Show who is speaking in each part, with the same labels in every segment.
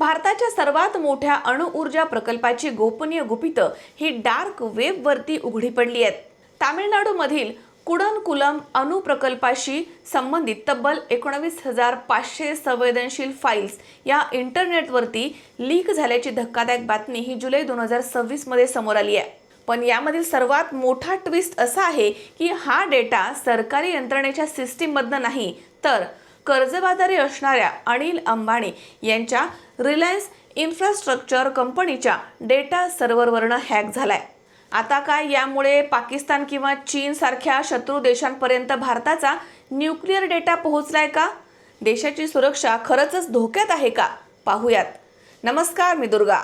Speaker 1: भारताच्या सर्वात मोठ्या अणुऊर्जा प्रकल्पाची गोपनीय गुपितं ही डार्क वेबवरती उघडी पडली आहेत. तामिळनाडूमधील कुडनकुलम अणु प्रकल्पाशी संबंधित तब्बल 19,500 संवेदनशील फाईल्स या इंटरनेटवरती लीक झाल्याची धक्कादायक बातमी ही जुलै 2026 मध्ये समोर आली आहे. पण यामधील सर्वात मोठा ट्विस्ट असा आहे की हा डेटा सरकारी यंत्रणेच्या सिस्टीममधनं नाही, तर कर्जबाजारी असणाऱ्या अनिल अंबानी यांच्या रिलायन्स इन्फ्रास्ट्रक्चर कंपनीच्या डेटा सर्व्हरवरनं हॅक झालाय. आता काय यामुळे पाकिस्तान किंवा चीन सारख्या शत्रू देशांपर्यंत भारताचा न्यूक्लिअर डेटा पोहोचलाय का? देशाची सुरक्षा खरंच धोक्यात आहे का? पाहूयात. नमस्कार, मी दुर्गा.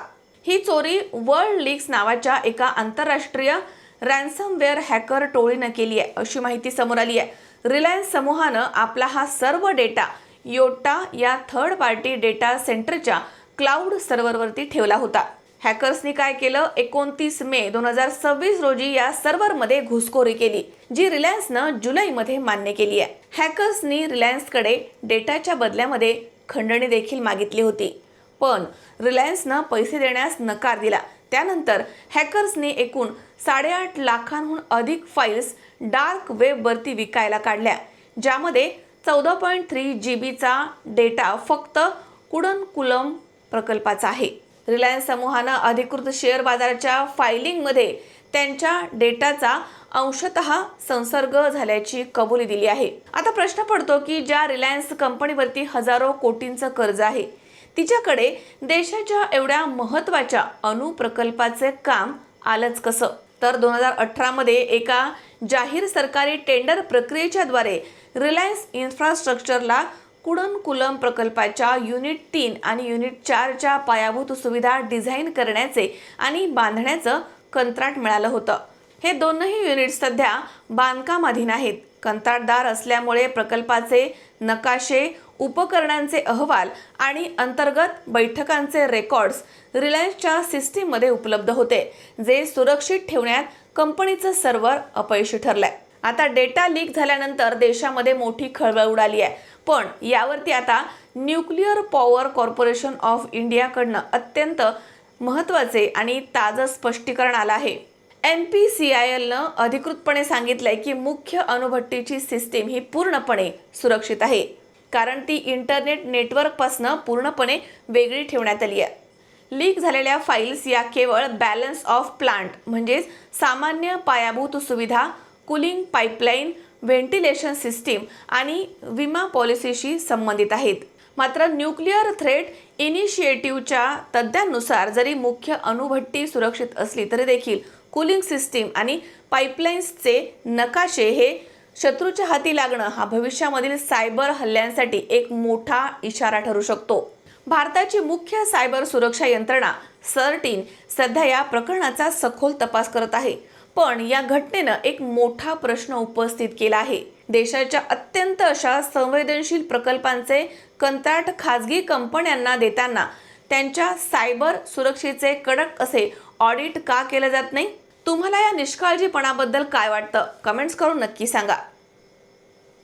Speaker 1: ही चोरी वर्ल्ड लीक्स नावाच्या एका आंतरराष्ट्रीय रॅन्समवेअर हॅकर टोळीनं केली आहे, अशी माहिती समोर आली आहे. रिलायन्स समूहानं आपला हा सर्व डेटा योटा या थर्ड पार्टी डेटा सेंटरच्या क्लाउड सर्व्हरवरती ठेवला होता. हॅकर्सनी काय केलं? 29 मे 2026 रोजी या सर्व्हरमध्ये घुसखोरी केली, जी रिलायन्सनं जुलैमध्ये मान्य केली आहे. हॅकर्सनी रिलायन्सकडे डेटाच्या बदल्यामध्ये खंडणी देखील मागितली होती, पण रिलायन्सनं पैसे देण्यास नकार दिला. त्यानंतर हॅकर्सनी एकूण 8.5 लाखांहून अधिक फाईल्स डार्क वेबवरती विकायला काढल्या, ज्यामध्ये 14.3 जीबीचा डेटा फक्त कुडनकुलम प्रकल्पाचा आहे. रिलायन्स समूहानं अधिकृत शेअर बाजाराच्या फायलिंगमध्ये त्यांच्या डेटाचा अंशतः संसर्ग झाल्याची कबुली दिली आहे. आता प्रश्न पडतो की ज्या रिलायन्स कंपनीवरती हजारो कोटींचं कर्ज आहे, तिच्याकडे देशाच्या एवढ्या महत्त्वाच्या अणु प्रकल्पाचे काम आलंच कसं? तर 2018 मध्ये एका जाहीर सरकारी टेंडर प्रक्रियेच्या द्वारे रिलायन्स इन्फ्रास्ट्रक्चरला कुडनकुलम प्रकल्पाच्या युनिट 3 आणि युनिट 4च्या पायाभूत सुविधा डिझाईन करण्याचे आणि बांधण्याचं कंत्राट मिळालं होतं. हे दोनही युनिट्स सध्या बांधकामाधीन आहेत. कंत्राटदार असल्यामुळे प्रकल्पाचे नकाशे, उपकरणांचे अहवाल आणि अंतर्गत बैठकांचे रेकॉर्ड्स रिलायन्सच्या सिस्टीममध्ये उपलब्ध होते, जे सुरक्षित ठेवण्यात कंपनीचं सर्व्हर अपयशी ठरलंय. आता डेटा लीक झाल्यानंतर देशामध्ये मोठी खळबळ उडाली आहे. पण यावरती आता न्यूक्लिअर पॉवर कॉर्पोरेशन ऑफ इंडियाकडनं अत्यंत महत्त्वाचे आणि ताजं स्पष्टीकरण आलं आहे. NPCILनं अधिकृतपणे सांगितलंय की मुख्य अणुभट्टीची सिस्टीम ही पूर्णपणे सुरक्षित आहे, कारण ती इंटरनेट नेटवर्कपासून पूर्णपणे वेगळी ठेवण्यात आली आहे. लीक झालेल्या फाईल्स या केवळ बॅलन्स ऑफ प्लांट म्हणजेच सामान्य पायाभूत सुविधा, कूलिंग पाईपलाईन, व्हेंटिलेशन सिस्टीम आणि विमा पॉलिसीशी संबंधित आहेत. मात्र न्यूक्लिअर थ्रेट इनिशिएटिव्हच्या तज्ज्ञांनुसार जरी मुख्य अणुभट्टी सुरक्षित असली तरी देखील कूलिंग सिस्टीम आणि पाईपलाईन्सचे नकाशे हे शत्रूच्या हाती लागणं हा भविष्यामधील सायबर हल्ल्यांसाठी एक मोठा इशारा ठरू शकतो. भारताची मुख्य सायबर सुरक्षा यंत्रणा CERT-3 सध्या या प्रकरणाचा सखोल तपास करत आहे. पण या घटनेनं एक मोठा प्रश्न उपस्थित केला आहे. देशाच्या अत्यंत अशा संवेदनशील प्रकल्पांचे कंत्राट खाजगी कंपन्यांना देताना त्यांच्या सायबर सुरक्षेचे कडक असे ऑडिट का केलं जात नाही? तुम्हाला या निष्काळजीपणाबद्दल काय वाटतं? कमेंट्स करून नक्की सांगा.